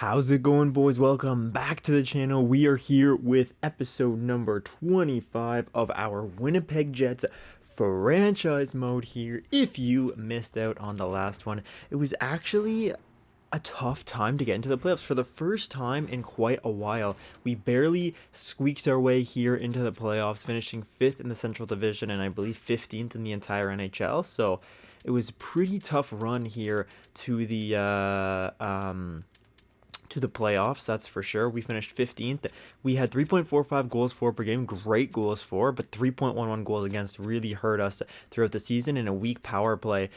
How's it going, boys? Welcome back to the channel. We are here with episode number 25 of our Winnipeg Jets franchise mode here. If you missed out on the last one, it was actually a tough time to get into the playoffs. For the first time in quite a while, we barely squeaked our way here into the playoffs, finishing 5th in the Central Division and I believe 15th in the entire NHL. So it was a pretty tough run here to the playoffs, that's for sure. We finished 15th. We had 3.45 goals for per game, great goals for, but 3.11 goals against really hurt us throughout the season, and a weak power play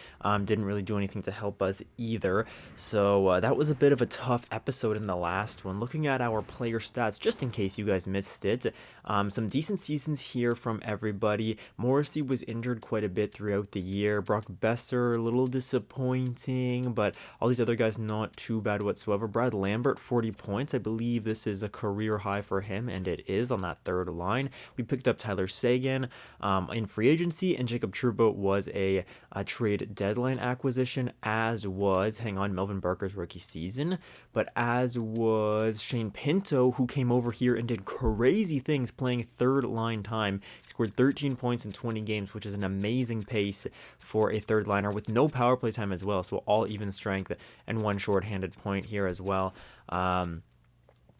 didn't really do anything to help us either. So that was a bit of a tough episode in the last one. Looking at our player stats, just in case you guys missed it, some decent seasons here from everybody. Morrissey was injured quite a bit throughout the year. Brock Besser, a little disappointing, but all these other guys not too bad whatsoever. Brad Lambert, 40 points. I believe this is a career high for him, and it is on that third line. We picked up Tyler Seguin in free agency, and Jacob Trouba was a trade deadline acquisition, as was, Melvin Barker's rookie season, but as was Shane Pinto, who came over here and did crazy things playing third line time. He scored 13 points in 20 games, which is an amazing pace for a third liner with no power play time as well, so all even strength and one shorthanded point here as well.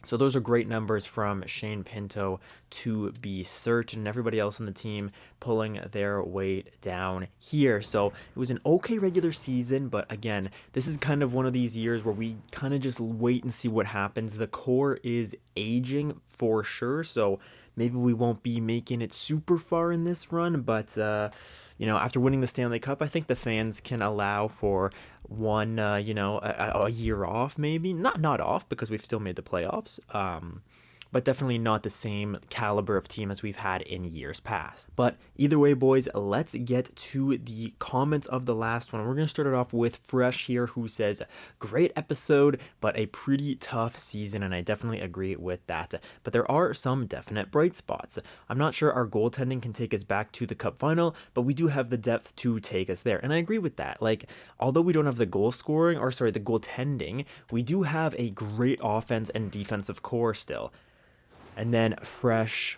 So those are great numbers from Shane Pinto to be certain. Everybody else on the team pulling their weight down here. So it was an okay regular season, but again, this is kind of one of these years where we kind of just wait and see what happens. The core is aging for sure, so maybe we won't be making it super far in this run, but after winning the Stanley Cup, I think the fans can allow for one, a year off, maybe. Not off, because we've still made the playoffs. But definitely not the same caliber of team as we've had in years past. But either way, boys, let's get to the comments of the last one. We're going to start it off with Fresh here, who says, great episode, but a pretty tough season, and I definitely agree with that. But there are some definite bright spots. I'm not sure our goaltending can take us back to the Cup final, but we do have the depth to take us there, and I agree with that. Like, although we don't have the the goaltending, we do have a great offense and defensive core still. And then Fresh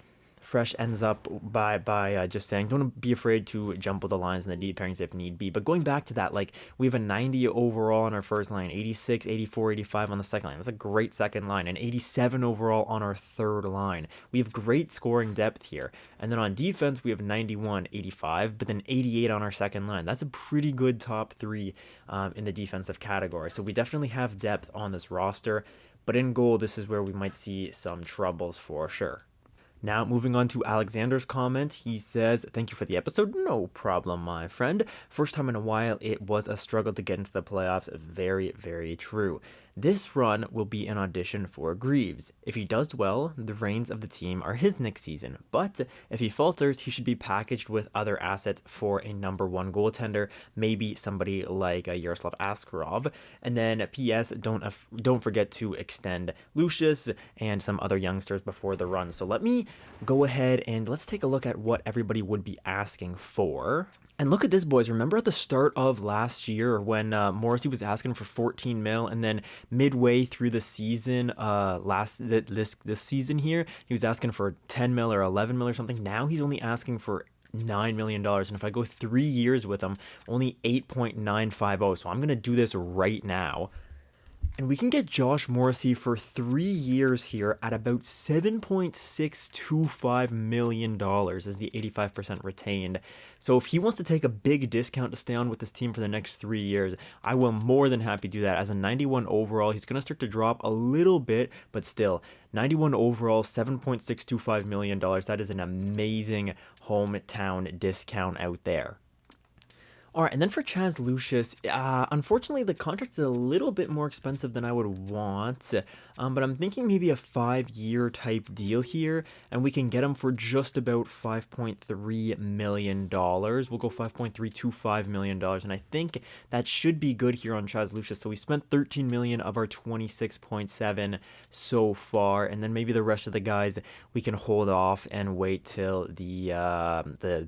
ends up by just saying, don't be afraid to jumble the lines in the deep pairings if need be. But going back to that, like, we have a 90 overall on our first line, 86, 84, 85 on the second line. That's a great second line, and 87 overall on our third line. We have great scoring depth here. And then on defense, we have 91, 85, but then 88 on our second line. That's a pretty good top three in the defensive category. So we definitely have depth on this roster. But in goal, this is where we might see some troubles for sure. Now, moving on to Alexander's comment, he says, thank you for the episode. No problem, my friend. First time in a while, it was a struggle to get into the playoffs. Very, very true. This run will be an audition for Greaves. If he does well, the reins of the team are his next season. But if he falters, he should be packaged with other assets for a number one goaltender, maybe somebody like Yaroslav Askarov. And then P.S. Don't forget to extend Lucius and some other youngsters before the run. So let me go ahead and let's take a look at what everybody would be asking for. And look at this, boys. Remember at the start of last year when Morrissey was asking for 14 mil, and then midway through the season, this season here, he was asking for 10 mil or 11 mil or something. Now he's only asking for $9 million, and if I go 3 years with him, only 8.950. So I'm gonna do this right now. And we can get Josh Morrissey for 3 years here at about $7.625 million as the 85% retained. So if he wants to take a big discount to stay on with this team for the next 3 years, I will more than happy do that. As a 91 overall, he's going to start to drop a little bit, but still, 91 overall, $7.625 million. That is an amazing hometown discount out there. All right, and then for Chaz Lucius, unfortunately, the contract's a little bit more expensive than I would want, but I'm thinking maybe a 5-year type deal here, and we can get him for just about $5.3 million. We'll go $5.325 million, and I think that should be good here on Chaz Lucius. So we spent $13 million of our $26.7 so far, and then maybe the rest of the guys we can hold off and wait till the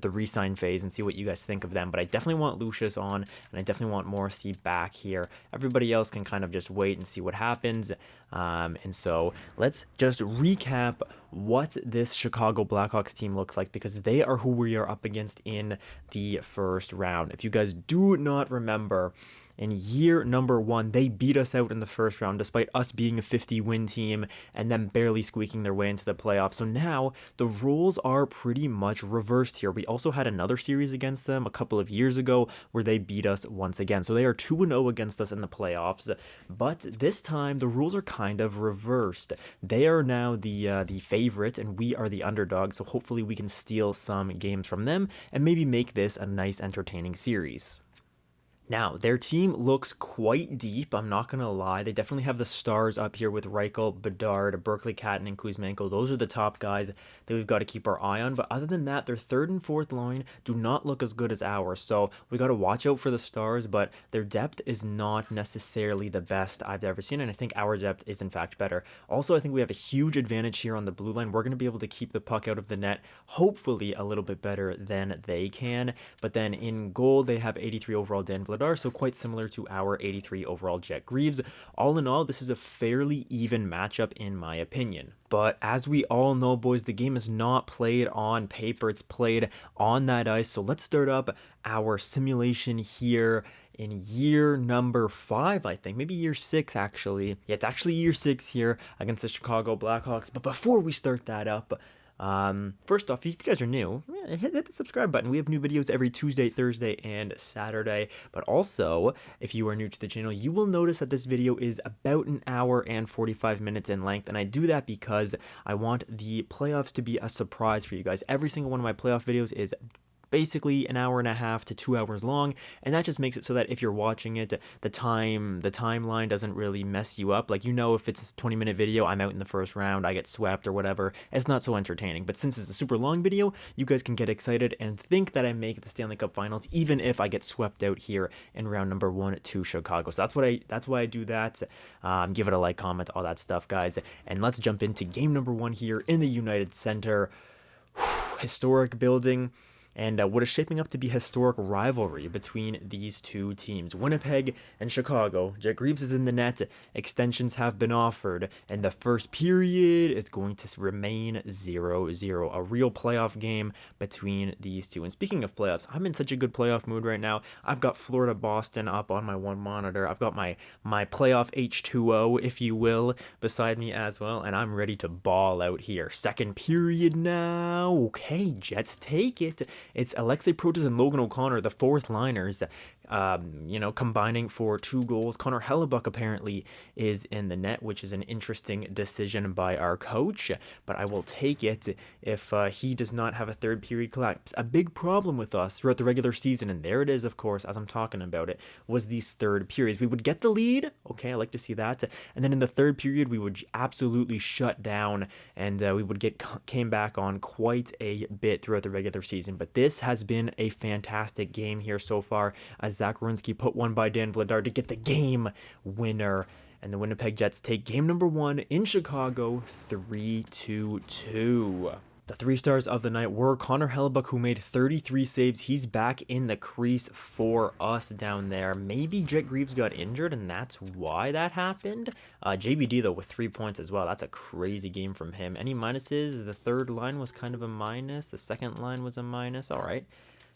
re-sign phase and see what you guys think of them. But I definitely want Lucius on, and I definitely want Morrissey back here. Everybody else can kind of just wait and see what happens. And so let's just recap what this Chicago Blackhawks team looks like, because they are who we are up against in the first round. If you guys do not remember, in year number 1, they beat us out in the first round despite us being a 50-win team and them barely squeaking their way into the playoffs. So now the roles are pretty much reversed here. We also had another series against them a couple of years ago where they beat us once again. So they are 2-0 against us in the playoffs. But this time the rules are kind of reversed. They are now the favorite and we are the underdog. So hopefully we can steal some games from them and maybe make this a nice entertaining series. Now, their team looks quite deep, I'm not going to lie. They definitely have the stars up here with Reichel, Bedard, Berkeley, Catton, and Kuzmenko. Those are the top guys that we've got to keep our eye on. But other than that, their third and fourth line do not look as good as ours. So we got to watch out for the stars, but their depth is not necessarily the best I've ever seen. And I think our depth is, in fact, better. Also, I think we have a huge advantage here on the blue line. We're going to be able to keep the puck out of the net, hopefully a little bit better than they can. But then in goal, they have 83 overall Dan Vladar, so quite similar to our 83 overall Jet Greaves. All in all, this is a fairly even matchup in my opinion. But as we all know, boys, the game is not played on paper, it's played on that ice. So let's start up our simulation here in year number 5, I think, maybe year 6 actually. Yeah, it's actually year 6 here against the Chicago Blackhawks. But before we start that up, first off, if you guys are new, hit the subscribe button. We have new videos every Tuesday, Thursday, and Saturday. But also, if you are new to the channel, you will notice that this video is about an hour and 45 minutes in length. And I do that because I want the playoffs to be a surprise for you guys. Every single one of my playoff videos is basically an hour and a half to 2 hours long, and that just makes it so that if you're watching it, the timeline doesn't really mess you up. Like, you know, if it's a 20-minute video, I'm out in the first round, I get swept or whatever, it's not so entertaining. But since it's a super long video, you guys can get excited and think that I make the Stanley Cup Finals, even if I get swept out here in round number 1 to Chicago. So that's why I do that. Give it a like, comment, all that stuff, guys. And let's jump into game number 1 here in the United Center. Historic building. And what is shaping up to be historic rivalry between these two teams, Winnipeg and Chicago. Jet Greaves is in the net, extensions have been offered, and the first period is going to remain 0-0. A real playoff game between these two. And speaking of playoffs, I'm in such a good playoff mood right now. I've got Florida-Boston up on my one monitor. I've got my playoff H2O, if you will, beside me as well, and I'm ready to ball out here. Second period now. Okay, Jets take it. It's Alexei Protas and Logan O'Connor, the fourth liners, combining for 2 goals. Connor Hellebuck apparently is in the net, which is an interesting decision by our coach, but I will take it if he does not have a third period collapse. A big problem with us throughout the regular season, and there it is, of course, as I'm talking about it, was these third periods. We would get the lead, okay, I like to see that, and then in the third period, we would absolutely shut down, and we would came back on quite a bit throughout the regular season. But this has been a fantastic game here so far, as Zach Werenski put one by Dan Vladar to get the game winner. And the Winnipeg Jets take game number 1 in Chicago, 3-2. The 3 stars of the night were Connor Hellebuck, who made 33 saves. He's back in the crease for us down there. Maybe Jet Greaves got injured, and that's why that happened. JBD, though, with 3 points as well. That's a crazy game from him. Any minuses? The third line was kind of a minus. The second line was a minus. All right.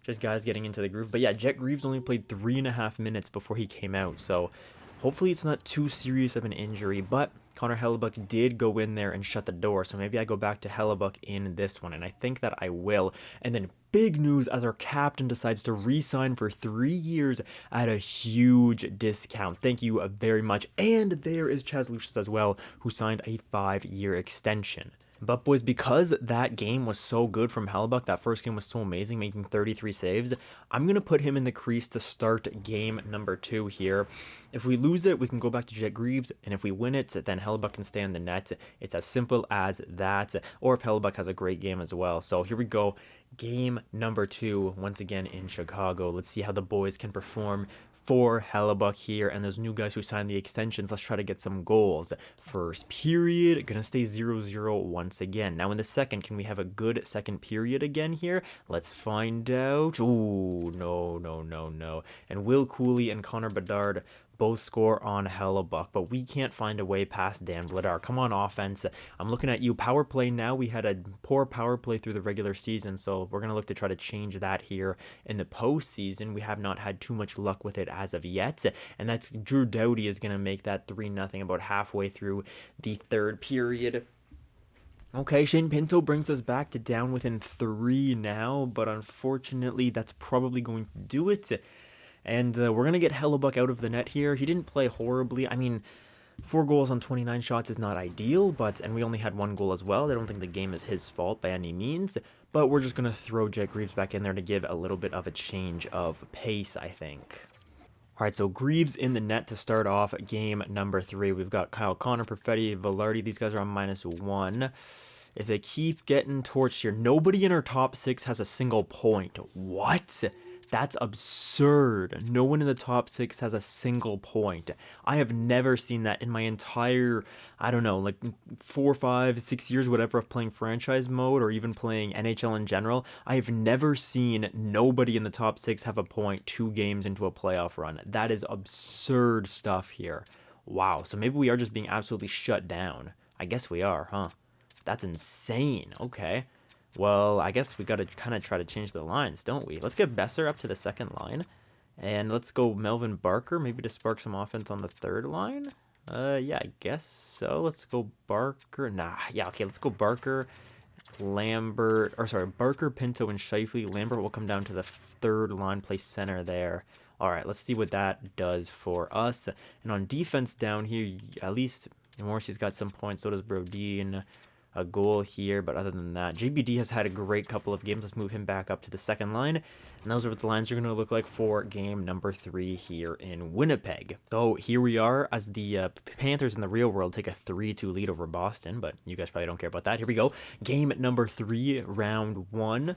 Just guys getting into the groove. But yeah, Jet Greaves only played 3.5 minutes before he came out. So hopefully it's not too serious of an injury. But Connor Hellebuck did go in there and shut the door. So maybe I go back to Hellebuck in this one. And I think that I will. And then big news as our captain decides to re-sign for 3 years at a huge discount. Thank you very much. And there is Chaz Lucius as well, who signed a 5-year extension. But boys, because that game was so good from Hellebuck, that first game was so amazing, making 33 saves, I'm going to put him in the crease to start game number 2 here. If we lose it, we can go back to Jet Greaves, and if we win it, then Hellebuck can stay in the net. It's as simple as that, or if Hellebuck has a great game as well. So here we go, game number 2, once again in Chicago. Let's see how the boys can perform for Hellebuck here and those new guys who signed the extensions. Let's try to get some goals. First period, gonna stay 0-0 once again. Now in the second, can we have a good second period again here? Let's find out. Ooh, no, no, no, no. And Will Cooley and Connor Bedard both score on Hellebuck, but we can't find a way past Dan Vladar. Come on, offense. I'm looking at you. Power play now. We had a poor power play through the regular season, so we're going to look to try to change that here in the postseason. We have not had too much luck with it as of yet, and that's Drew Doughty is going to make that 3-0 about halfway through the third period. Okay, Shane Pinto brings us back to down within 3 now, but unfortunately that's probably going to do it. And we're going to get Hellebuck out of the net here. He didn't play horribly. I mean, 4 goals on 29 shots is not ideal, and we only had 1 goal as well. I don't think the game is his fault by any means, but we're just going to throw Jet Greaves back in there to give a little bit of a change of pace, I think. All right, so Greaves in the net to start off game number 3. We've got Kyle Connor, Perfetti, Velarde. These guys are on -1. If they keep getting torched here, nobody in our top 6 has a single point. What? That's absurd. No one in the top 6 has a single point. I have never seen that in my entire, I don't know, like 4, 5, 6 years, whatever, of playing franchise mode or even playing NHL in general. I have never seen nobody in the top 6 have a point 2 games into a playoff run. That is absurd stuff here. Wow, so maybe we are just being absolutely shut down. I guess we are, huh? That's insane. Okay. Well, I guess we got to kind of try to change the lines, don't we? Let's get Besser up to the second line. And let's go Melvin Barker, maybe to spark some offense on the third line. Yeah, I guess so. Let's go Barker. Nah, yeah, okay, let's go Barker, Lambert, or sorry, Barker, Pinto, and Scheifele. Lambert will come down to the third line, play center there. All right, let's see what that does for us. And on defense down here, at least Morrissey's got some points, so does Brodin. A goal here, but other than that, JBD has had a great couple of games. Let's move him back up to the second line, and those are what the lines are going to look like for game number 3 here in Winnipeg. So here we are as the Panthers in the real world take a 3-2 lead over Boston, but you guys probably don't care about that. Here we go. Game number 3, round 1.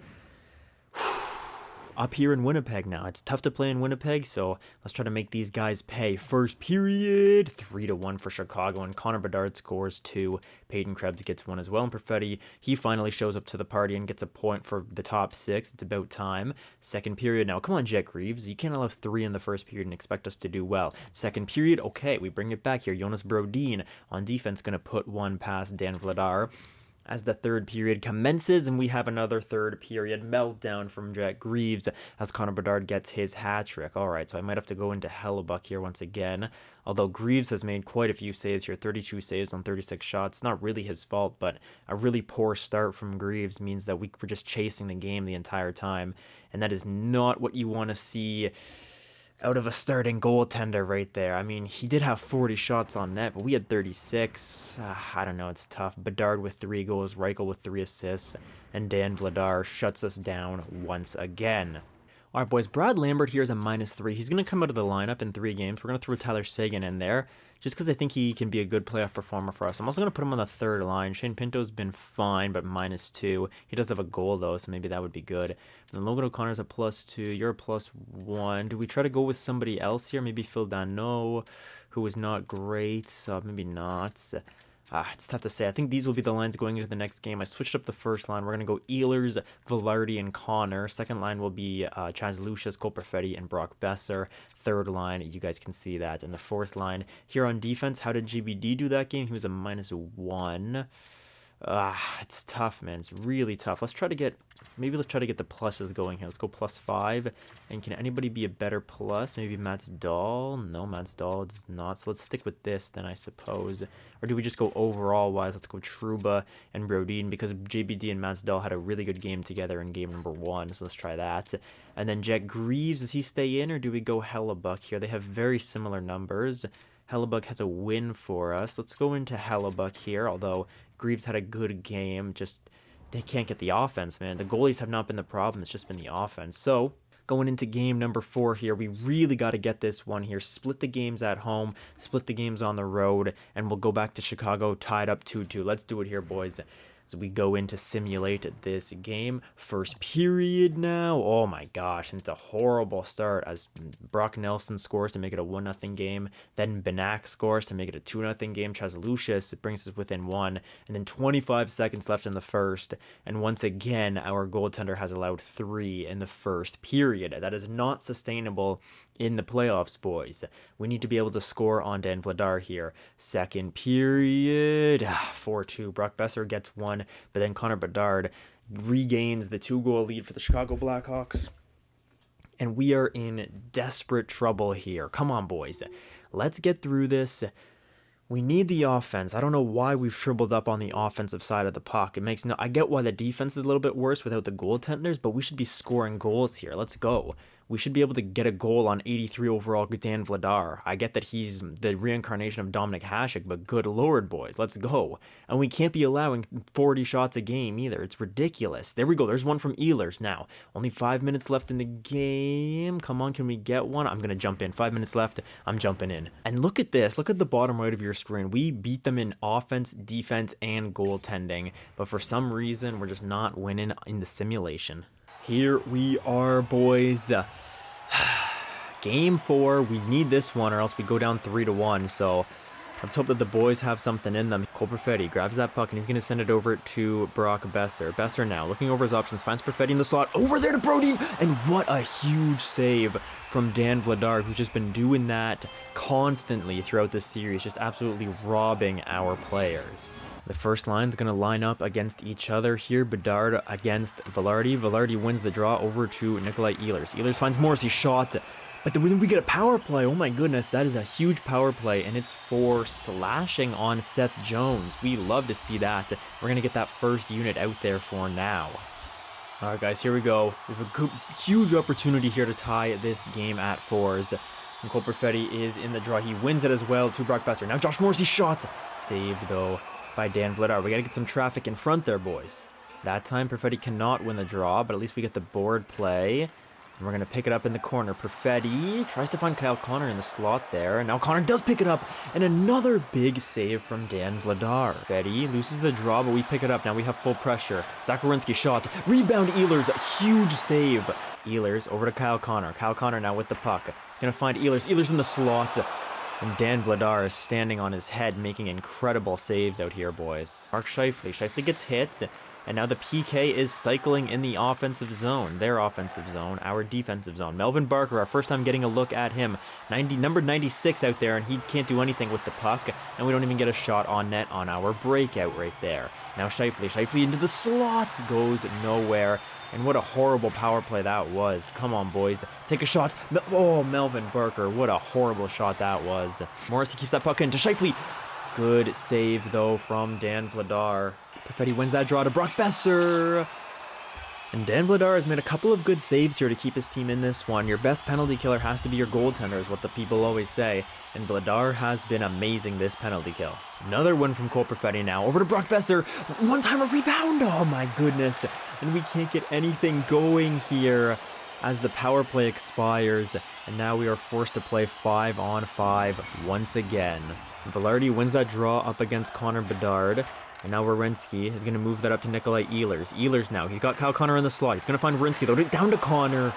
Up here in Winnipeg now. It's tough to play in Winnipeg, so let's try to make these guys pay. First period, 3-1 for Chicago, and Connor Bedard scores 2. Peyton Krebs gets 1 as well, and Perfetti, he finally shows up to the party and gets a point for the top 6. It's about time. Second period now. Come on, Jet Greaves. You can't allow 3 in the first period and expect us to do well. Second period, okay, we bring it back here. Jonas Brodin on defense going to put 1 past Dan Vladar as the third period commences, and we have another third period meltdown from Jet Greaves as Connor Bedard gets his hat trick. All right, so I might have to go into Hellebuck here once again, although Greaves has made quite a few saves here, 32 saves on 36 shots. It's not really his fault, but a really poor start from Greaves means that we were just chasing the game the entire time, and that is not what you want to see out of a starting goaltender right there. I mean, he did have 40 shots on net, but we had 36. I don't know, it's tough. Bedard with 3 goals, Reichel with 3 assists, and Dan Vladar shuts us down once again. All right, boys, Brad Lambert here is a -3. He's going to come out of the lineup in 3 games. We're going to throw Tyler Seguin in there just because I think he can be a good playoff performer for us. I'm also going to put him on the third line. Shane Pinto's been fine, but -2. He does have a goal, though, so maybe that would be good. And then Logan O'Connor's a +2. You're a +1. Do we try to go with somebody else here? Maybe Phil Dano, who is not great, so maybe not. It's tough to say. I think these will be the lines going into the next game. I switched up the first line. We're going to go Ehlers, Velarde, and Connor. Second line will be Chaz Lucius, Cole Perfetti, and Brock Besser. Third line, you guys can see that. And the fourth line, here on defense, how did GBD do that game? He was a -1. It's tough, man. It's really tough. Let's try to get the pluses going here. Let's go +5. And can anybody be a better plus? Maybe Mats Dahl? No, Mats Dahl does not. So let's stick with this then, I suppose. Or do we just go overall wise? Let's go Trouba and Brodin, because JBD and Mats Dahl had a really good game together in game number 1. So let's try that. And then Jet Greaves, does he stay in, or do we go Hellebuck here? They have very similar numbers. Hellebuck has a win for us. Let's go into Hellebuck here, although Greaves had a good game. Just, they can't get the offense, man. The goalies have not been the problem. It's just been the offense. So, going into game number 4 here, we really got to get this one here. Split the games at home, split the games on the road, and we'll go back to Chicago tied up 2-2. Let's do it here, boys. as we go in to simulate this game. First period now. Oh my gosh, and it's a horrible start as Brock Nelson scores to make it a 1-0 game. Then Benak scores to make it a 2-0 game. Chaz Lucius brings us within 1, and then 25 seconds left in the first. And once again, our goaltender has allowed 3 in the first period. That is not sustainable in the playoffs, boys. We need to be able to score on Dan Vladar here. Second period, 4-2. Brock Besser gets 1, but then Connor Bedard regains the 2-goal lead for the Chicago Blackhawks. And we are in desperate trouble here. Come on, boys. Let's get through this. We need the offense. I don't know why we've shriveled up on the offensive side of the puck. I get why the defense is a little bit worse without the goaltenders, but we should be scoring goals here. Let's go. We should be able to get a goal on 83 overall Dan Vladar. I get that he's the reincarnation of Dominic Hasek, but good lord, boys, let's go. And we can't be allowing 40 shots a game either. It's ridiculous. There we go. There's one from Ehlers now. Only 5 minutes left in the game. Come on, can we get one? I'm going to jump in. 5 minutes left. I'm jumping in. And look at this. Look at the bottom right of your screen. We beat them in offense, defense, and goaltending. But for some reason, we're just not winning in the simulation. Here we are, boys. Game 4. We need this one or else we go down 3-1. So let's hope that the boys have something in them. Cole Perfetti grabs that puck and he's going to send it over to Brock Besser. Besser now looking over his options, finds Perfetti in the slot. Over there to Brody. And what a huge save from Dan Vladar, who's just been doing that constantly throughout this series, just absolutely robbing our players. The first line's going to line up against each other here. Bedard against Velarde. Velarde wins the draw over to Nikolai Ehlers. Ehlers finds Morrissey, shot. But then we get a power play. Oh my goodness, that is a huge power play, and it's for slashing on Seth Jones. We love to see that. We're going to get that first unit out there for now. All right, guys, here we go. We have a huge opportunity here to tie this game at 4s. And Cole Perfetti is in the draw. He wins it as well to Brock Besser. Now Josh Morrissey shot. Saved, though, by Dan Vladar. We got to get some traffic in front there, boys. That time, Perfetti cannot win the draw, but at least we get the board play. And we're going to pick it up in the corner. Perfetti tries to find Kyle Connor in the slot there. And now Connor does pick it up. And another big save from Dan Vladar. Perfetti loses the draw, but we pick it up. Now we have full pressure. Zacharinsky shot. Rebound Ehlers. Huge save. Ehlers over to Kyle Connor. Kyle Connor now with the puck. He's going to find Ehlers. Ehlers in the slot. And Dan Vladar is standing on his head, making incredible saves out here, boys. Mark Scheifele. Scheifele gets hit. And now the PK is cycling in the offensive zone. Their offensive zone, our defensive zone. Melvin Barker, our first time getting a look at him. Number 96 out there, and he can't do anything with the puck. And we don't even get a shot on net on our breakout right there. Now Scheifele. Scheifele into the slot. Goes nowhere. And what a horrible power play that was. Come on, boys. Take a shot. Oh, Melvin Barker. What a horrible shot that was. Morrissey keeps that puck in to Scheifele. Good save, though, from Dan Vladar. Perfetti wins that draw to Brock Besser. And Dan Vladar has made a couple of good saves here to keep his team in this one. Your best penalty killer has to be your goaltender, is what the people always say. And Vladar has been amazing this penalty kill. Another one from Cole Perfetti now. Over to Brock Besser. One-timer rebound. Oh, my goodness. And we can't get anything going here as the power play expires. And now we are forced to play 5-on-5 once again. Velarde wins that draw up against Connor Bedard. And now Werenski is going to move that up to Nikolai Ehlers. Ehlers now. He's got Kyle Connor in the slot. He's going to find Werenski, though. Down to Connor.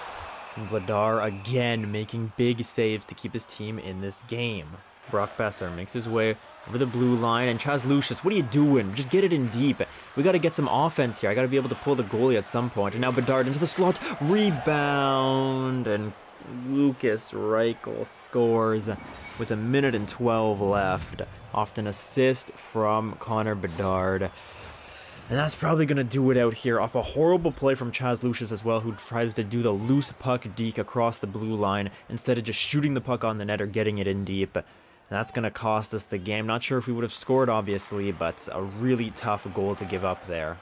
And Vladar again making big saves to keep his team in this game. Brock Besser makes his way over the blue line. And Chaz Lucius, what are you doing? Just get it in deep. We got to get some offense here. I got to be able to pull the goalie at some point. And now Bedard into the slot. Rebound. And Lucas Reichel scores with 1:12 left. Off an assist from Connor Bedard. And that's probably going to do it out here off a horrible play from Chaz Lucius as well, who tries to do the loose puck deke across the blue line instead of just shooting the puck on the net or getting it in deep. And that's going to cost us the game. Not sure if we would have scored, obviously, but a really tough goal to give up there.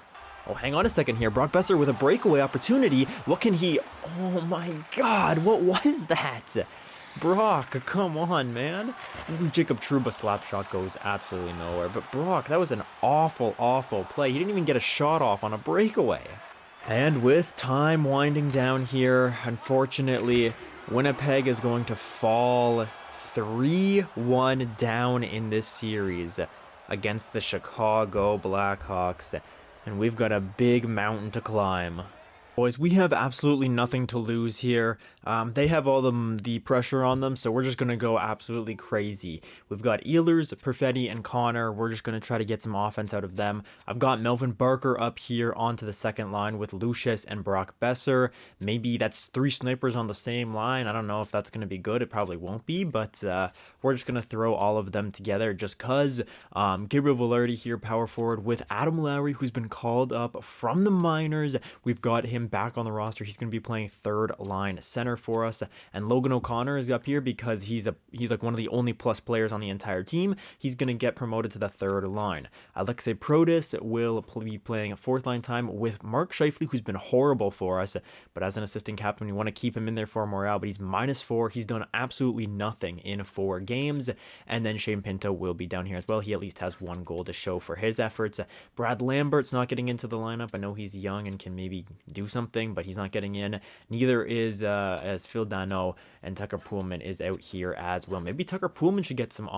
Oh, hang on a second here. Brock Besser with a breakaway opportunity. What can he... Oh, my God. What was that? Brock, come on, man. Jacob Trouba slap shot goes absolutely nowhere. But Brock, that was an awful, awful play. He didn't even get a shot off on a breakaway. And with time winding down here, unfortunately, Winnipeg is going to fall 3-1 down in this series against the Chicago Blackhawks. And we've got a big mountain to climb. Boys, we have absolutely nothing to lose here. They have all the pressure on them, so we're just going to go absolutely crazy. We've got Ehlers, Perfetti, and Connor. We're just going to try to get some offense out of them. I've got Melvin Barker up here onto the second line with Lucius and Brock Besser. Maybe that's 3 snipers on the same line. I don't know if that's going to be good. It probably won't be, but we're just going to throw all of them together just because. Gabriel Velarde here, power forward, with Adam Lowry, who's been called up from the minors. We've got him back on the roster. He's going to be playing third line center for us, and Logan O'Connor is up here because he's like one of the only plus players on the entire team. He's going to get promoted to the third line. Alexei Protas will be playing fourth line time with Mark Scheifele, who's been horrible for us, but as an assistant captain, we want to keep him in there for morale, but he's -4. He's done absolutely nothing in 4 games, and then Shane Pinto will be down here as well. He at least has 1 goal to show for his efforts. Brad Lambert's not getting into the lineup. I know he's young and can maybe do something, but he's not getting in. Neither is as Phil Dano, and Tucker Poolman is out here as well. Maybe Tucker Poolman should get some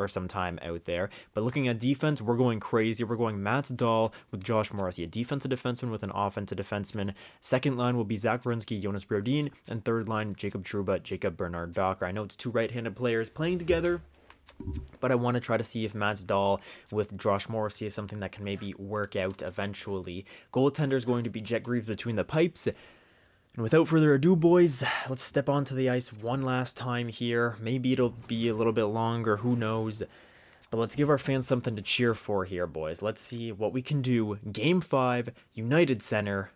some time out there. But looking at defense, we're going crazy. We're going Mats Dahl with Josh Morrissey, a defensive defenseman with an offensive defenseman. Second line will be Zach Werenski, Jonas Brodin, and third line Jacob Trouba, Jacob Bernard Docker. I know it's 2 right-handed players playing together, but I want to try to see if Mats Dahl with Josh Morrissey is something that can maybe work out eventually. Goaltender is going to be Jet Greaves between the pipes. And without further ado, boys, let's step onto the ice one last time here. Maybe it'll be a little bit longer, who knows. But let's give our fans something to cheer for here, boys. Let's see what we can do. Game 5, United Center.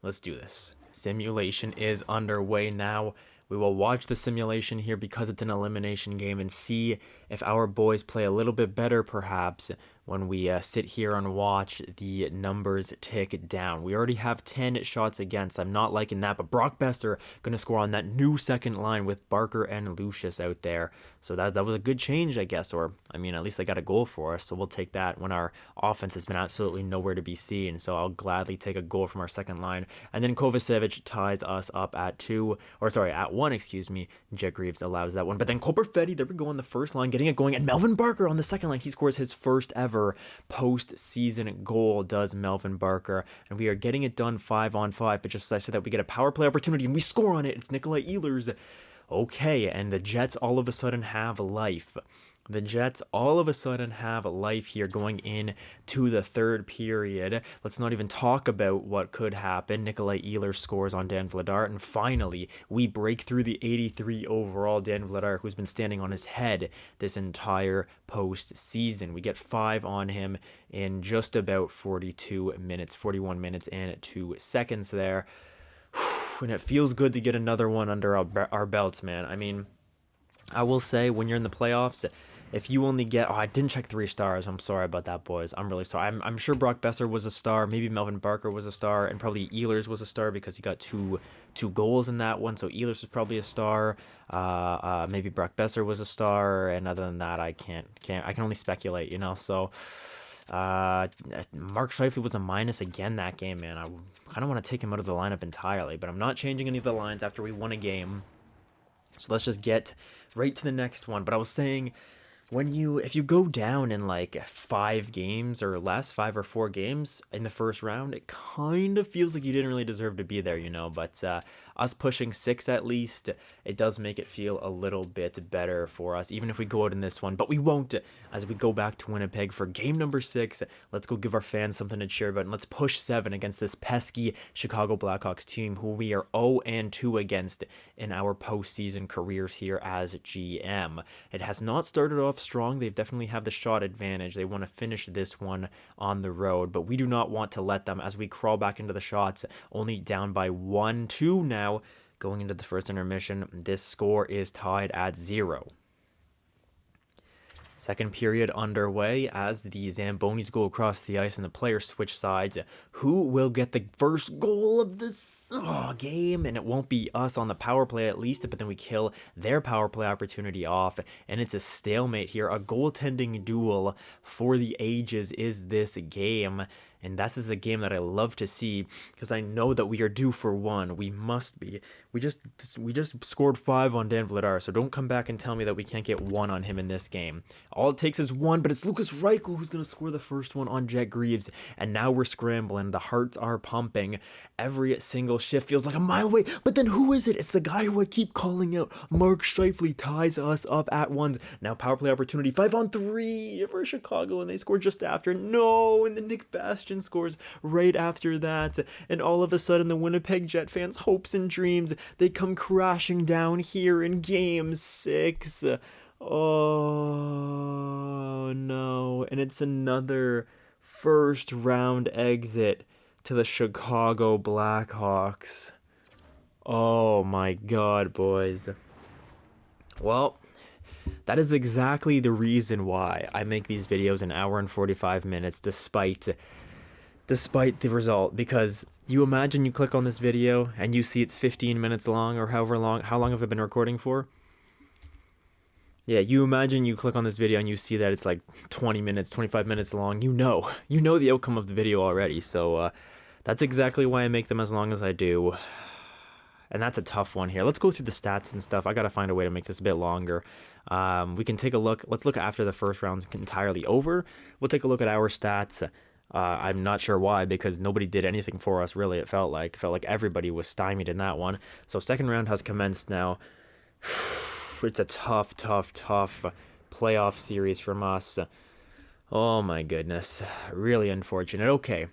Let's do this. Simulation is underway now. We will watch the simulation here because it's an elimination game and see if our boys play a little bit better, perhaps, when we sit here and watch the numbers tick down. We already have 10 shots against. I'm not liking that, but Brock Besser going to score on that new second line with Barker and Lucius out there. So that was a good change, I guess, or, I mean, at least they got a goal for us, so we'll take that when our offense has been absolutely nowhere to be seen. So I'll gladly take a goal from our second line. And then Kovacevic ties us up at 1, excuse me. Jet Greaves allows that one. But then Cole Perfetti, there we go on the first line, getting it going. And Melvin Barker on the second line, he scores his first ever postseason goal, does Melvin Barker. And we are getting it done 5-on-5. But just as I said that, we get a power play opportunity and we score on it. It's Nikolai Ehlers. Okay, and the Jets all of a sudden have life. The Jets all of a sudden have life here going into the third period. Let's not even talk about what could happen. Nikolai Ehlers scores on Dan Vladar, and finally we break through the 83 overall Dan Vladar, who's been standing on his head this entire postseason. We get 5 on him in just about 42 minutes, 41 minutes and 2 seconds there. And it feels good to get another one under our belts, man. I mean, I will say, when you're in the playoffs, if you only get... Oh, I didn't check 3 stars. I'm sorry about that, boys. I'm really sorry. I'm sure Brock Besser was a star. Maybe Melvin Barker was a star. And probably Ehlers was a star because he got two goals in that one. So Ehlers was probably a star. Maybe Brock Besser was a star. And other than that, I can only speculate, you know. So... Mark Scheifele was a minus again that game, man. I kind of want to take him out of the lineup entirely, but I'm not changing any of the lines after we won a game. So let's just get right to the next one. But I was saying, if you go down in like 5 games or less, 5 or 4 games in the first round, it kind of feels like you didn't really deserve to be there, you know. But us pushing 6 at least, it does make it feel a little bit better for us, even if we go out in this one. But we won't, as we go back to Winnipeg for game number 6. Let's go give our fans something to cheer about, and let's push 7 against this pesky Chicago Blackhawks team, who we are 0-2 against in our postseason careers here as GM. It has not started off strong. They definitely have the shot advantage. They want to finish this one on the road, but we do not want to let them as we crawl back into the shots, only down by 1-2 now. Going into the first intermission, this score is tied at 0. Second period underway as the Zambonis go across the ice and the players switch sides. Who will get the first goal of the game, and it won't be us on the power play at least, but then we kill their power play opportunity off, and it's a stalemate here. A goaltending duel for the ages is this game, and this is a game that I love to see because I know that we are due for one. We must be. We just scored 5 on Dan Vladar, so don't come back and tell me that we can't get 1 on him in this game. All it takes is 1, but it's Lucas Reichel who's going to score the first one on Jet Greaves, and now we're scrambling. The hearts are pumping. Every single shift feels like a mile away, but then who is it? It's the guy who I keep calling out. Mark Scheifele ties us up at 1. Now power play opportunity, 5-on-3 for Chicago, and they score just after. No, and then Nick Bastian scores right after that, and all of a sudden the Winnipeg Jet fans' hopes and dreams, they come crashing down here in Game 6. Oh no, and it's another first round exit to the Chicago Blackhawks. Oh my god, boys. Well, that is exactly the reason why I make these videos an hour and 45 minutes despite the result, because you imagine you click on this video and you see it's 15 minutes long, or how long have I been recording for? Yeah, you imagine you click on this video and you see that it's like 20 minutes, 25 minutes long. You know the outcome of the video already, so that's exactly why I make them as long as I do. And that's a tough one here. Let's go through the stats and stuff. I gotta find a way to make this a bit longer. We can take a look. Let's look after the first round's entirely over. We'll take a look at our stats. I'm not sure why, because nobody did anything for us, really. It felt like everybody was stymied in that one. So second round has commenced now. It's a tough playoff series from us. Oh my goodness. Really unfortunate. Okay.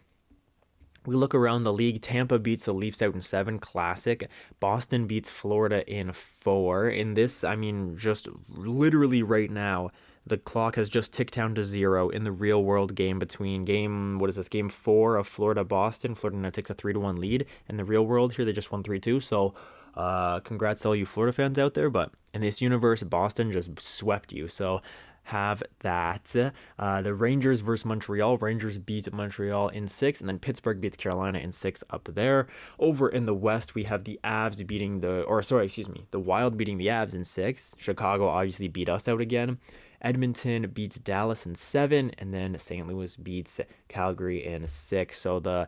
We look around the league. Tampa beats the Leafs out in 7. Classic. Boston beats Florida in 4. In this, I mean, just literally right now, the clock has just ticked down to 0 in the real world game between game 4 of Florida-Boston. Florida now takes a 3-1 lead. In the real world here, they just won 3-2. So, congrats to all you Florida fans out there. But in this universe, Boston just swept you. So, have that. The Rangers versus Montreal. Rangers beat Montreal in 6, and then Pittsburgh beats Carolina in 6 up there. Over in the West, we have the Wild beating the Avs in 6. Chicago obviously beat us out again. Edmonton beats Dallas in 7, and then St. Louis beats Calgary in 6. So the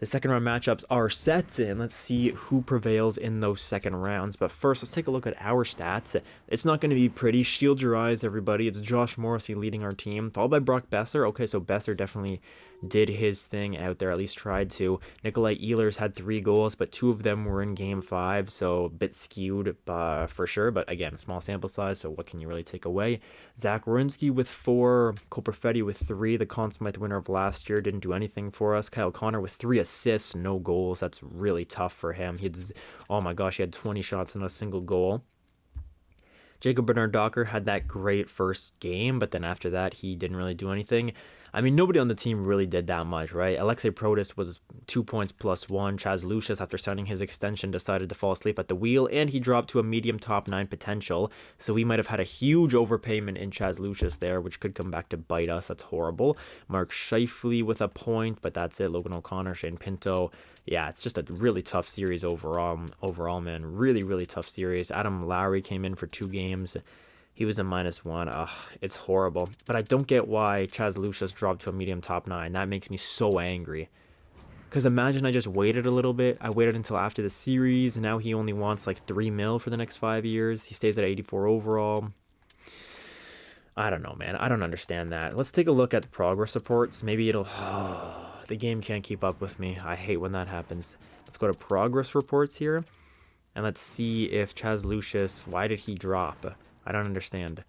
second round matchups are set, and let's see who prevails in those second rounds. But first, let's take a look at our stats. It's not going to be pretty. Shield your eyes, everybody. It's Josh Morrissey leading our team, followed by Brock Besser. Okay, so Besser definitely did his thing out there, at least tried to. Nikolai Ehlers had 3 goals, but 2 of them were in Game 5, so a bit skewed for sure. But again, small sample size, so what can you really take away? Zach Werenski with 4, Cole Perfetti with 3, the Conn Smythe winner of last year, didn't do anything for us. Kyle Connor with 3 assists, no goals. That's really tough for him. Oh my gosh, he had 20 shots and a single goal. Jacob Bernard-Docker had that great first game, but then after that, he didn't really do anything. I mean, nobody on the team really did that much, right? Alexei Protas was 2 points plus 1. Chaz Lucius, after signing his extension, decided to fall asleep at the wheel, and he dropped to a medium top 9 potential. So we might have had a huge overpayment in Chaz Lucius there, which could come back to bite us. That's horrible. Mark Scheifele with a point, but that's it. Logan O'Connor, Shane Pinto. Yeah, it's just a really tough series overall, man. Really tough series. Adam Lowry came in for 2 games. He was a -1. Ugh, it's horrible. But I don't get why Chaz Lucius dropped to a medium top 9. That makes me so angry. Because imagine I just waited a little bit. I waited until after the series, and now he only wants like 3 mil for the next 5 years. He stays at 84 overall. I don't know, man. I don't understand that. Let's take a look at the progress reports. Maybe it'll... the game can't keep up with me. I hate when that happens. Let's go to progress reports here. And let's see if Chaz Lucius... Why did he drop? I don't understand.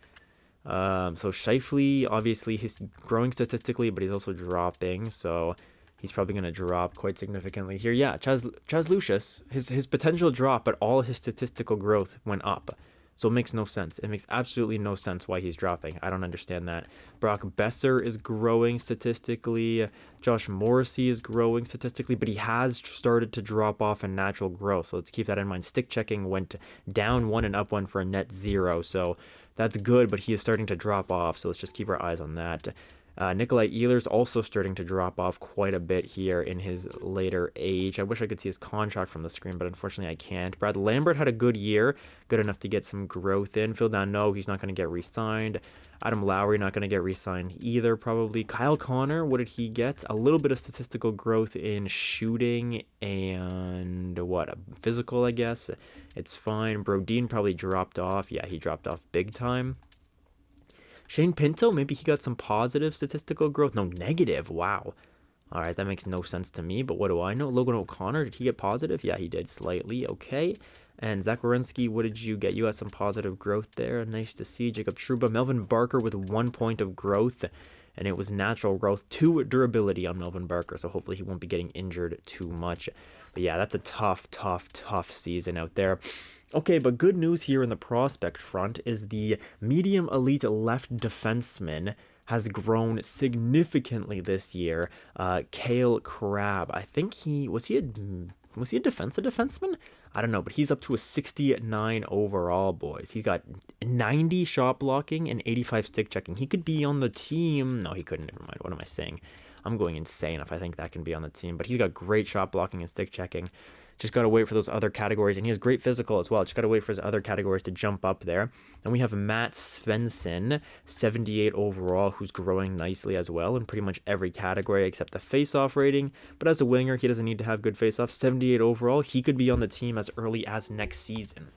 So Scheifele, obviously, he's growing statistically, but he's also dropping. So he's probably going to drop quite significantly here. Yeah, Chaz Lucius, his potential dropped, but all his statistical growth went up. So it makes no sense. It makes absolutely no sense why he's dropping. I don't understand that. Brock Besser is growing statistically. Josh Morrissey is growing statistically, but he has started to drop off in natural growth. So let's keep that in mind. Stick checking went down 1 and up 1 for a net 0. So that's good, but he is starting to drop off. So let's just keep our eyes on that. Nikolai Ehlers also starting to drop off quite a bit here in his later age. I wish I could see his contract from the screen, but unfortunately I can't. Brad Lambert had a good year, good enough to get some growth in. Phil Danault, he's not going to get re-signed. Adam Lowry not going to get re-signed either, probably. Kyle Connor, what did he get? A little bit of statistical growth in shooting and what? Physical, I guess. It's fine. Brodin probably dropped off. Yeah, he dropped off big time. Shane Pinto, maybe he got some positive statistical growth. No, negative. Wow. All right, that makes no sense to me, but what do I know? Logan O'Connor, did he get positive? Yeah, he did slightly. Okay. And Zach Werenski, what did you get? You got some positive growth there. Nice to see. Jacob Trouba, Melvin Barker with 1 point of growth, and it was natural growth, 2 durability on Melvin Barker, so hopefully he won't be getting injured too much. But yeah, that's a tough season out there. Okay, but good news here in the prospect front is the medium elite left defenseman has grown significantly this year. Kale Crabbe, I think was he a defenseman? I don't know, but he's up to a 69 overall, boys. He got 90 shot blocking and 85 stick checking. He could be on the team. No, he couldn't. Never mind. What am I saying? I'm going insane if I think that can be on the team. But he's got great shot blocking and stick checking. Just got to wait for those other categories. And he has great physical as well. Just got to wait for his other categories to jump up there. And we have Matt Svensson, 78 overall, who's growing nicely as well in pretty much every category except the face-off rating. But as a winger, he doesn't need to have good face-off. 78 overall. He could be on the team as early as next season.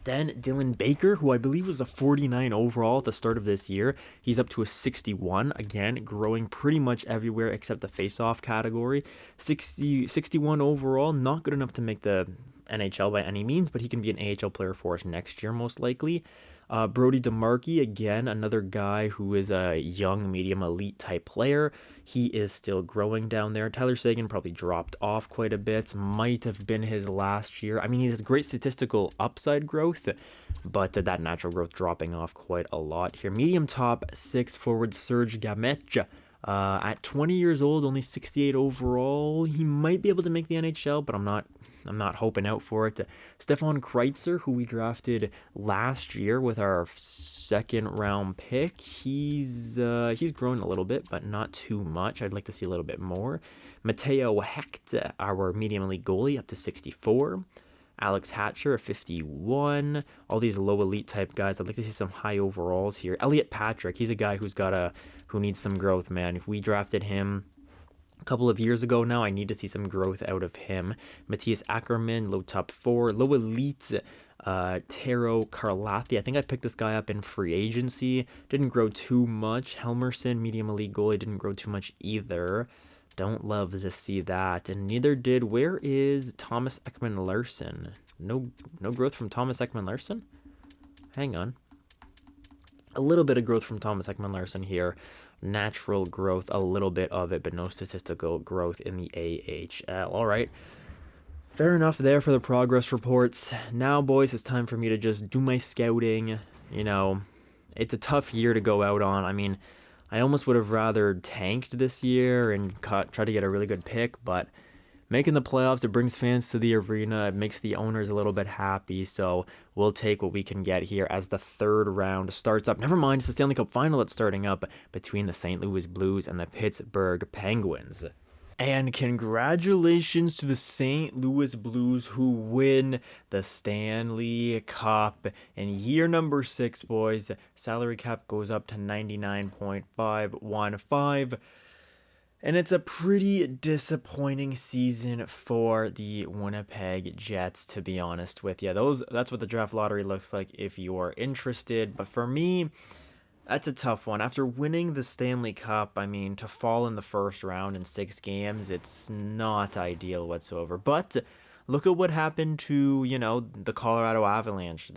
Then Dylan Baker, who I believe was a 49 overall at the start of this year. He's up to a 61, again, growing pretty much everywhere except the face-off category. 61 overall, not good enough to make the NHL by any means, but he can be an AHL player for us next year, most likely. Brody DeMarchi, again, another guy who is a young, medium, elite type player. He is still growing down there. Tyler Seguin probably dropped off quite a bit. Might have been his last year. I mean, he has great statistical upside growth, but that natural growth dropping off quite a lot here. Medium top 6 forward Serge Gamech. At 20 years old, only 68 overall. He might be able to make the NHL, but I'm not hoping out for it. Stefan Kreitzer, who we drafted last year with our 2nd round pick, he's grown a little bit, but not too much. I'd like to see a little bit more. Matteo Hecht, our medium elite goalie, up to 64. Alex Hatcher, 51. All these low elite type guys. I'd like to see some high overalls here. Elliot Patrick, he's a guy who needs some growth, man. If we drafted him a couple of years ago now, I need to see some growth out of him. Matthias Ackerman, low top 4. Low elite, Taro Karlathi. I think I picked this guy up in free agency. Didn't grow too much. Helmerson, medium elite goalie, didn't grow too much either. Don't love to see that, and neither did. Where is Thomas Ekman Larson? No growth from Thomas Ekman Larson. Hang on. A little bit of growth from Thomas Ekman Larson here. Natural growth, a little bit of it, but no statistical growth in the AHL. All right. Fair enough there for the progress reports. Now, boys, it's time for me to just do my scouting. You know, it's a tough year to go out on. I mean, I almost would have rather tanked this year and try to get a really good pick, but making the playoffs, it brings fans to the arena. It makes the owners a little bit happy, so we'll take what we can get here as the 3rd round starts up. Never mind, it's the Stanley Cup final that's starting up between the St. Louis Blues and the Pittsburgh Penguins. And congratulations to the St. Louis Blues who win the Stanley Cup in year number 6, boys. Salary cap goes up to $99.515. And it's a pretty disappointing season for the Winnipeg Jets, to be honest with you. That's what the draft lottery looks like if you are interested. But for me, that's a tough one. After winning the Stanley Cup, I mean, to fall in the 1st round in 6 games, it's not ideal whatsoever. But look at what happened to, the Colorado Avalanche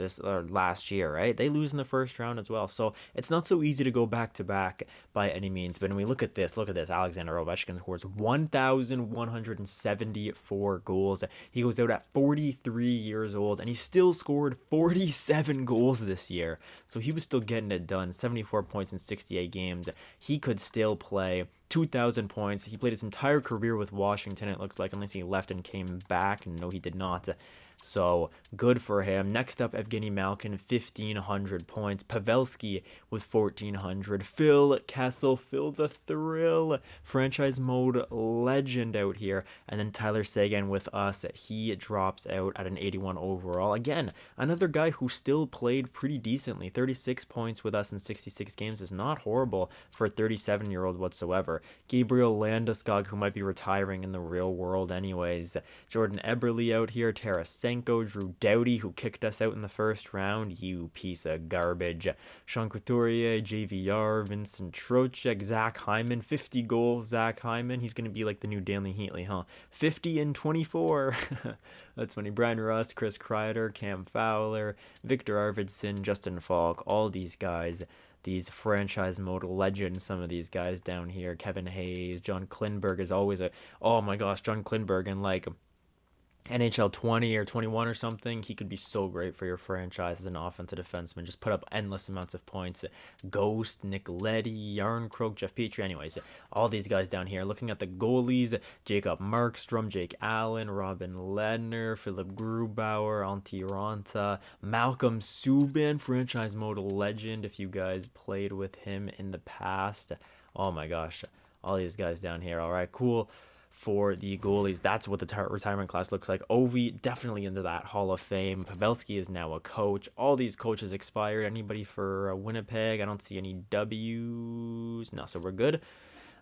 last year, right? They lose in the 1st round as well. So it's not so easy to go back-to-back by any means. But when we look at this, Alexander Ovechkin scores 1,174 goals. He goes out at 43 years old, and he still scored 47 goals this year. So he was still getting it done. 74 points in 68 games. He could still play 2,000 points. He played his entire career with Washington, it looks like, unless he left and came back. No, he did not. So good for him. Next up, Evgeny Malkin, 1,500 points. Pavelski with 1,400. Phil Kessel, Phil the Thrill, franchise mode legend out here. And then Tyler Seguin with us. He drops out at an 81 overall. Again, another guy who still played pretty decently. 36 points with us in 66 games is not horrible for a 37-year-old whatsoever. Gabriel Landeskog, who might be retiring in the real world anyways. Jordan Eberle out here. Tarasenko, Drew Doughty, who kicked us out in the first round. You piece of garbage. Sean Couturier, JVR, Vincent Trocheck, Zach Hyman. 50 goals, Zach Hyman. He's going to be like the new Danley Heatley, huh? 50 and 24. That's funny. Brian Rust, Chris Kreider, Cam Fowler, Victor Arvidsson, Justin Falk, all these guys. These franchise mode legends, some of these guys down here. Kevin Hayes, John Klingberg is always a... Oh my gosh, John Klingberg and like... NHL 20 or 21 or something, he could be so great for your franchise as an offensive defenseman. Just put up endless amounts of points. Ghost, Nick Leddy, Yarncroke, Jeff Petrie. Anyways, all these guys down here. Looking at the goalies, Jacob Markstrom, Jake Allen, Robin Ledner, Philip Grubauer, Antti Ranta, Malcolm Subban, franchise mode legend if you guys played with him in the past. Oh my gosh, all these guys down here. All right, cool. For the goalies, that's what the retirement class looks like. Ovi definitely into that Hall of Fame. Pavelski is now a coach. All these coaches expired. Anybody for Winnipeg? I don't see any W's. No, so we're good.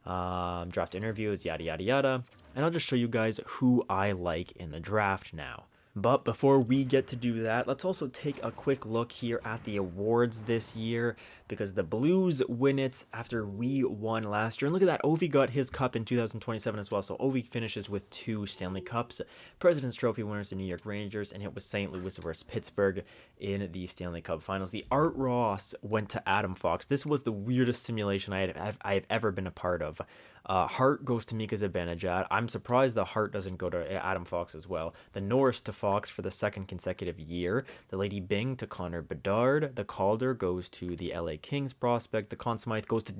Draft interviews, yada yada yada. And I'll just show you guys who I like in the draft now. But before we get to do that, let's also take a quick look here at the awards this year, because the Blues win it after we won last year. And look at that, Ovi got his cup in 2027 as well, so Ovi finishes with 2 Stanley Cups. President's Trophy winners, the New York Rangers, and it was St. Louis versus Pittsburgh in the Stanley Cup Finals. The Art Ross went to Adam Fox. This was the weirdest simulation I have ever been a part of. Hart goes to Mika Zibanejad. I'm surprised the Hart doesn't go to Adam Fox as well. The Norris to Fox for the 2nd consecutive year. The Lady Byng to Connor Bedard. The Calder goes to the LA Kings prospect. The Conn Smythe goes to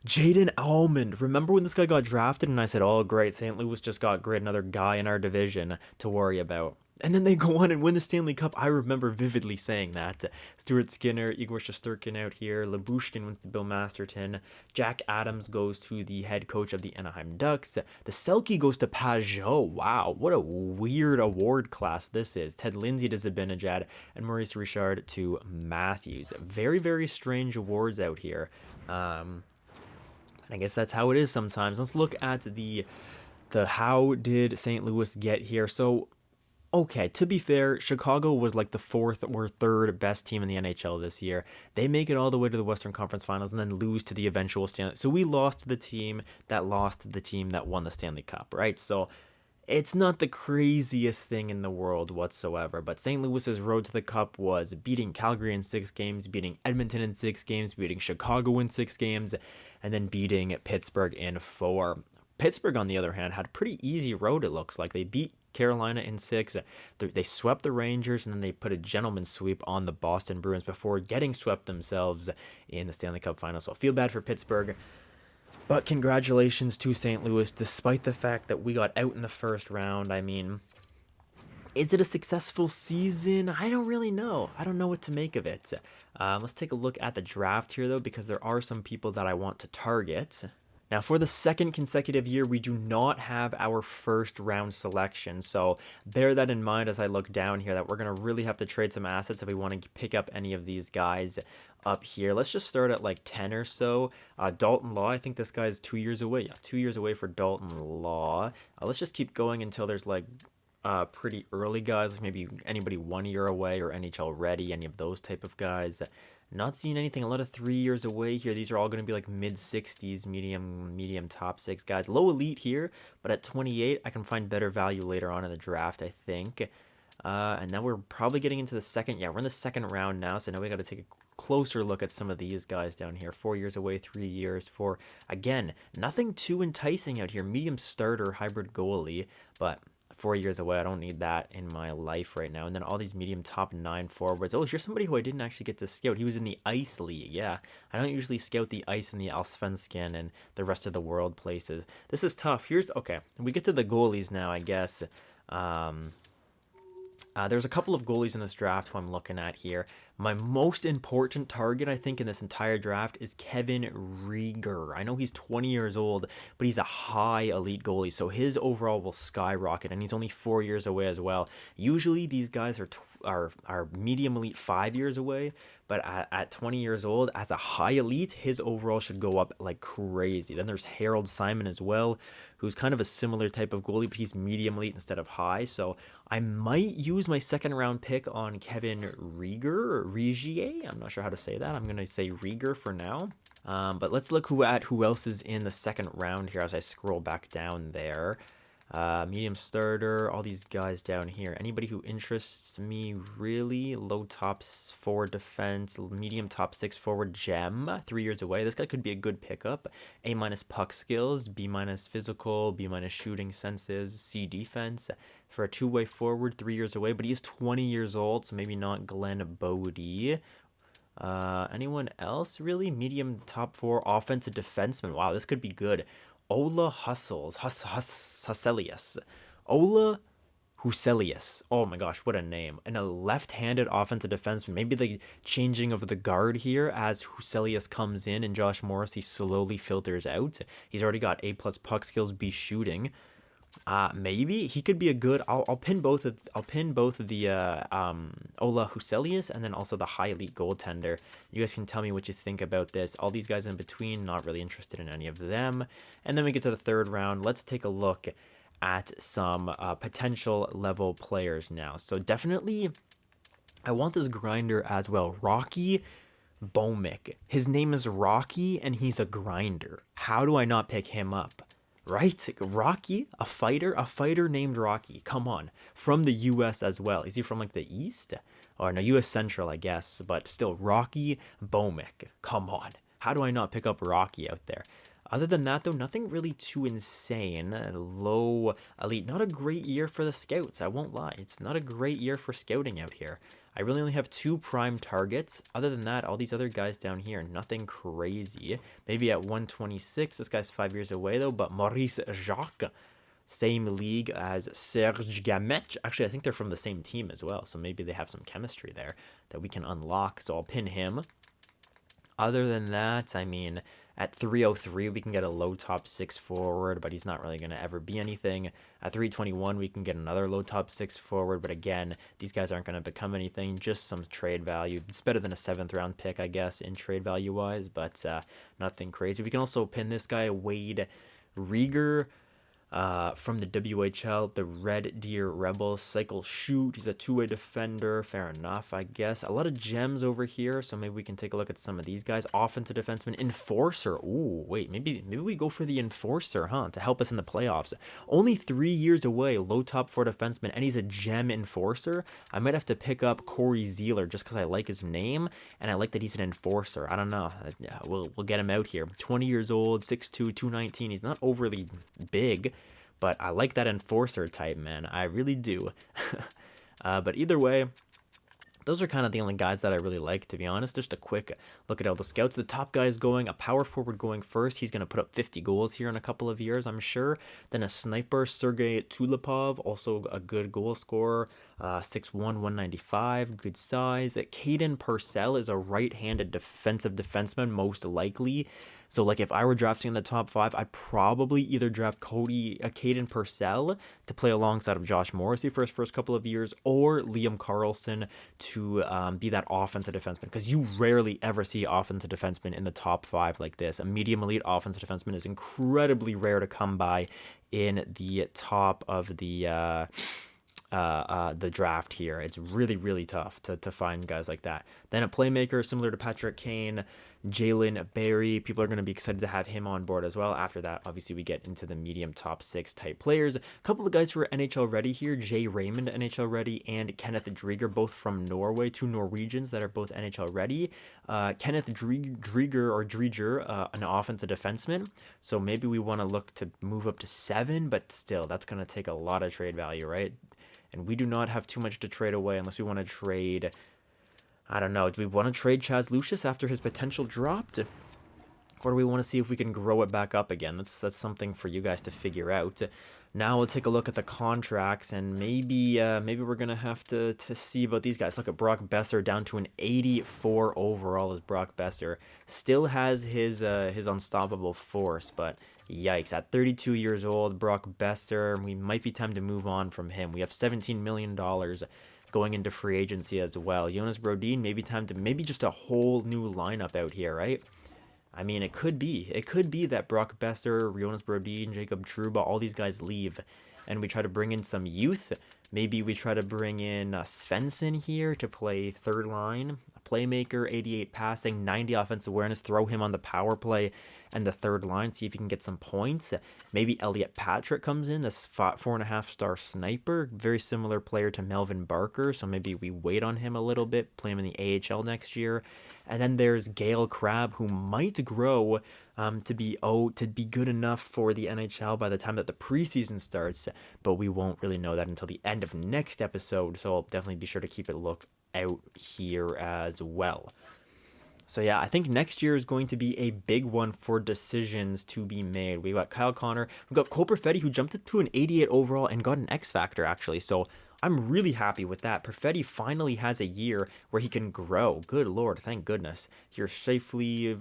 Jaden Almond. Remember when this guy got drafted and I said, oh great, St. Louis just got great, another guy in our division to worry about. And then they go on and win the Stanley Cup. I remember vividly saying that. Stuart Skinner, Igor Shesterkin out here. Labushkin wins to Bill Masterton. Jack Adams goes to the head coach of the Anaheim Ducks. The Selke goes to Pajot. Wow, what a weird award class this is. Ted Lindsay to Zibanejad. And Maurice Richard to Matthews. Very, very strange awards out here. I guess that's how it is sometimes. Let's look at the how did St. Louis get here. So okay, to be fair, Chicago was like the 4th or 3rd best team in the NHL this year. They make it all the way to the Western Conference Finals and then lose to the eventual Stanley. So we lost to the team that lost to the team that won the Stanley Cup, right? So it's not the craziest thing in the world whatsoever, but St. Louis's road to the Cup was beating Calgary in 6 games, beating Edmonton in 6 games, beating Chicago in 6 games, and then beating Pittsburgh in 4. Pittsburgh, on the other hand, had a pretty easy road, it looks like. They beat Carolina in 6. They swept the Rangers, and then they put a gentleman's sweep on the Boston Bruins before getting swept themselves in the Stanley Cup Final. So I feel bad for Pittsburgh. But congratulations to St. Louis, despite the fact that we got out in the first round. I mean, is it a successful season? I don't really know. I don't know what to make of it. Let's take a look at the draft here, though, because there are some people that I want to target. Now, for the 2nd consecutive year, we do not have our 1st round selection, so bear that in mind as I look down here, that we're going to really have to trade some assets if we want to pick up any of these guys up here. Let's just start at like 10 or so. Dalton Law, I think this guy is 2 years away. Yeah, 2 years away for Dalton Law. Let's just keep going until there's like pretty early guys, like maybe anybody 1 year away or NHL ready, any of those type of guys. Not seeing anything. A lot of 3 years away here. These are all going to be like mid-60s, medium top 6 guys. Low elite here, but at 28, I can find better value later on in the draft, I think. And now we're probably getting into the second. Yeah, we're in the 2nd round now, so now we got to take a closer look at some of these guys down here. 4 years away, 3 years, 4. Again, nothing too enticing out here. Medium starter, hybrid goalie, but 4 years away. I don't need that in my life right now. And then all these medium top 9 forwards. Oh, here's somebody who I didn't actually get to scout. He was in the Ice League. Yeah, I don't usually scout the Ice and the Allsvenskan and the rest of the world places. This is tough. Okay, we get to the goalies now, I guess. There's a couple of goalies in this draft who I'm looking at here. My most important target, I think, in this entire draft is Kevin Rieger. I know he's 20 years old, but he's a high elite goalie, so his overall will skyrocket, and he's only 4 years away as well. Usually these guys are medium elite 5 years away, but at 20 years old, as a high elite, his overall should go up like crazy. Then there's Harold Simon as well, who's kind of a similar type of goalie, but he's medium elite instead of high. So I might use my second round pick on Kevin Rieger, or Rigier. I'm not sure how to say that. I'm going to say Rieger for now. But let's look who else is in the second round here as I scroll back down there. Medium starter, all these guys down here. Anybody who interests me really? Low top forward defense, medium top 6 forward gem, 3 years away. This guy could be a good pickup. A minus puck skills, B minus physical, B minus shooting senses, C defense. For a two-way forward, 3 years away, but he is 20 years old, so maybe not Glenn Bodie. Anyone else really? Medium top 4 offensive defenseman. Wow, this could be good. Ola Huselius. Ola Huselius. Oh my gosh, what a name. And a left-handed offensive defenseman. Maybe the changing of the guard here as Huselius comes in and Josh Morrissey slowly filters out. He's already got A+ puck skills, B shooting. Maybe he could be a good. I'll pin both of the Ola Huselius and then also the high elite goaltender. You guys can tell me what you think about this. All these guys in between, not really interested in any of them. And then we get to the third round. Let's take a look at some potential level players now. So definitely, I want this grinder as well. Rocky Bomick. His name is Rocky and he's a grinder. How do I not pick him up? Right? Rocky, a fighter named Rocky. Come on. From the US as well. Is he from like the East? Or no, US Central, I guess. But still, Rocky Bomick. Come on. How do I not pick up Rocky out there? Other than that, though, nothing really too insane. Low elite. Not a great year for the scouts. I won't lie. It's not a great year for scouting out here. I really only have 2 prime targets. Other than that, all these other guys down here, nothing crazy. Maybe at 126, this guy's 5 years away though, but Maurice Jacques, same league as Serge Gamet. Actually, I think they're from the same team as well, so maybe they have some chemistry there that we can unlock, so I'll pin him. Other than that, I mean, at 303, we can get a low top 6 forward, but he's not really going to ever be anything. At 321, we can get another low top 6 forward, but again, these guys aren't going to become anything, just some trade value. It's better than a 7th round pick, I guess, in trade value-wise, but nothing crazy. We can also pin this guy, Wade Rieger, from the WHL, the Red Deer Rebels. Cycle shoot. He's a two-way defender. Fair enough, I guess. A lot of gems over here, so maybe we can take a look at some of these guys. Offensive defenseman, enforcer. Ooh, wait, maybe we go for the enforcer, huh? To help us in the playoffs. Only 3 years away, low top 4 defenseman, and he's a gem enforcer. I might have to pick up Corey Zeeler just because I like his name and I like that he's an enforcer. I don't know. We'll get him out here. 20 years old, 6'2", 219. He's not overly big, but I like that enforcer type, man. I really do. But either way, those are kind of the only guys that I really like, to be honest. Just a quick look at all the scouts. The top guy is going, a power forward going first. He's going to put up 50 goals here in a couple of years, I'm sure. Then a sniper, Sergei Tulipov, also a good goal scorer. 6'1", 195, good size. Caden Purcell is a right-handed defensive defenseman, most likely. So, like, if I were drafting in the top 5, I'd probably either draft Caden Purcell to play alongside of Josh Morrissey for his first couple of years, or Liam Carlson to be that offensive defenseman, because you rarely ever see offensive defenseman in the top 5 like this. A medium elite offensive defenseman is incredibly rare to come by in the top of the draft here. It's really, really tough to find guys like that. Then a playmaker similar to Patrick Kane, Jalen Barry. People are going to be excited to have him on board as well. After that, obviously, we get into the medium top 6 type players. A couple of guys who are NHL ready here. Jay Raymond, NHL ready, and Kenneth Drieger, both from Norway. 2 Norwegians that are both NHL ready. Kenneth Drieger, an offensive defenseman. So maybe we want to look to move up to 7, but still, that's going to take a lot of trade value, right? And we do not have too much to trade away unless we want to trade, I don't know, do we want to trade Chaz Lucius after his potential dropped? or do we want to see if we can grow it back up again? That's something for you guys to figure out. Now we'll take a look at the contracts, and maybe we're gonna have to see about these guys. Look at Brock Besser down to an 84 overall. As Brock Besser still has his unstoppable force, but yikes! At 32 years old, Brock Besser, we might be time to move on from him. We have $17 million going into free agency as well. Jonas Brodin, maybe time to maybe just a whole new lineup out here, right? I mean, it could be. It could be that Brock Besser, Jonas Brodin, Jacob Trouba, all these guys leave, and we try to bring in some youth. Maybe we try to bring in Svensson here to play third line, a playmaker, 88 passing, 90 offensive awareness. Throw him on the power play and the third line, see if he can get some points. Maybe Elliot Patrick comes in, this 4.5-star sniper, very similar player to Melvin Barker. So maybe we wait on him a little bit, play him in the AHL next year. And then there's Gale Crabbe, who might grow to be good enough for the NHL by the time that the preseason starts, but we won't really know that until the end of next episode. So I'll definitely be sure to keep a look out here as well. So yeah, I think next year is going to be a big one for decisions to be made. We've got Kyle Connor, we've got Cole Perfetti, who jumped up to an 88 overall and got an X Factor actually. So I'm really happy with that. Perfetti finally has a year where he can grow. Good lord, thank goodness. Here's Shafley,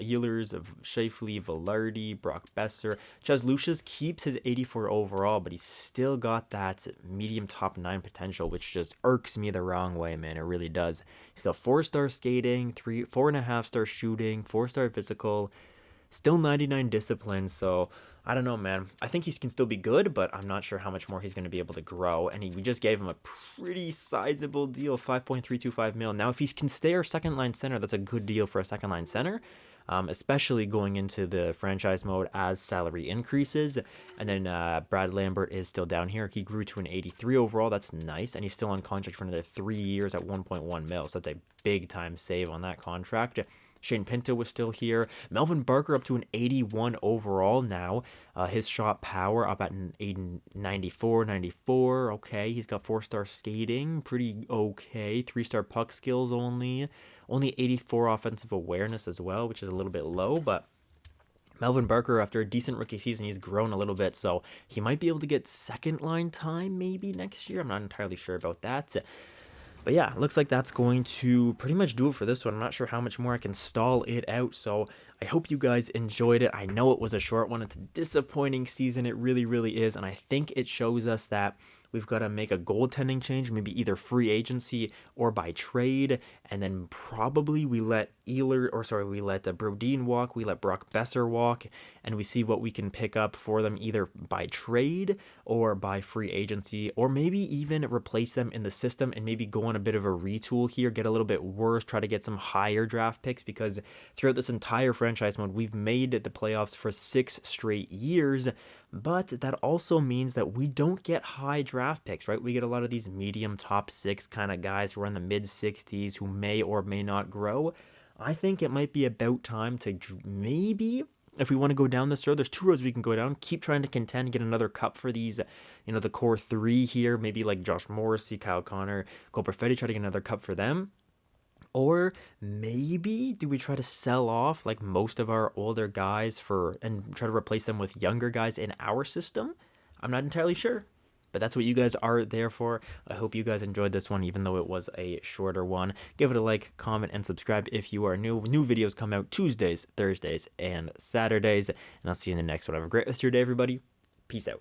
healers of Shafley, Velarde, Brock Besser. Chaz Lucius keeps his 84 overall, but he's still got that medium top 9 potential, which just irks me the wrong way, man. It really does. He's got 4-star skating, 4.5-star shooting, 4-star physical, still 99 discipline. So I don't know, man. I think he can still be good, but I'm not sure how much more he's going to be able to grow. And we just gave him a pretty sizable deal, 5.325 mil. Now, if he can stay our second line center, that's a good deal for a second line center. Especially going into the franchise mode as salary increases. And then Brad Lambert is still down here. He grew to an 83 overall. That's nice. And he's still on contract for another 3 years at 1.1 mil. So that's a big time save on that contract. Shane Pinto was still here. Melvin Barker up to an 81 overall now. His shot power up at an 94, 94. Okay, he's got 4-star skating. Pretty okay. 3-star puck skills only. Only 84 offensive awareness as well, which is a little bit low, but Melvin Barker, after a decent rookie season, he's grown a little bit, so he might be able to get second line time maybe next year. I'm not entirely sure about that. But yeah, looks like that's going to pretty much do it for this one. I'm not sure how much more I can stall it out, so I hope you guys enjoyed it. I know it was a short one. It's a disappointing season. It really, really is, and I think it shows us that we've got to make a goaltending change, maybe either free agency or by trade, and then probably we let Brodin walk, we let Brock Besser walk, and we see what we can pick up for them either by trade or by free agency, or maybe even replace them in the system and maybe go on a bit of a retool here, get a little bit worse, try to get some higher draft picks, because throughout this entire franchise mode, we've made the playoffs for 6 straight years, but that also means that we don't get high draft picks, right? We get a lot of these medium top 6 kind of guys who are in the mid 60s who may or may not grow. I think it might be about time to maybe, if we want to go down this road, there's 2 roads we can go down. Keep trying to contend, get another cup for these, the core 3 here, maybe like Josh Morrissey, Kyle Connor, Cole Perfetti, try to get another cup for them. Or maybe do we try to sell off like most of our older guys and try to replace them with younger guys in our system? I'm not entirely sure. But that's what you guys are there for. I hope you guys enjoyed this one, even though it was a shorter one. Give it a like, comment, and subscribe if you are new. New videos come out Tuesdays, Thursdays, and Saturdays. And I'll see you in the next one. Have a great rest of your day, everybody. Peace out.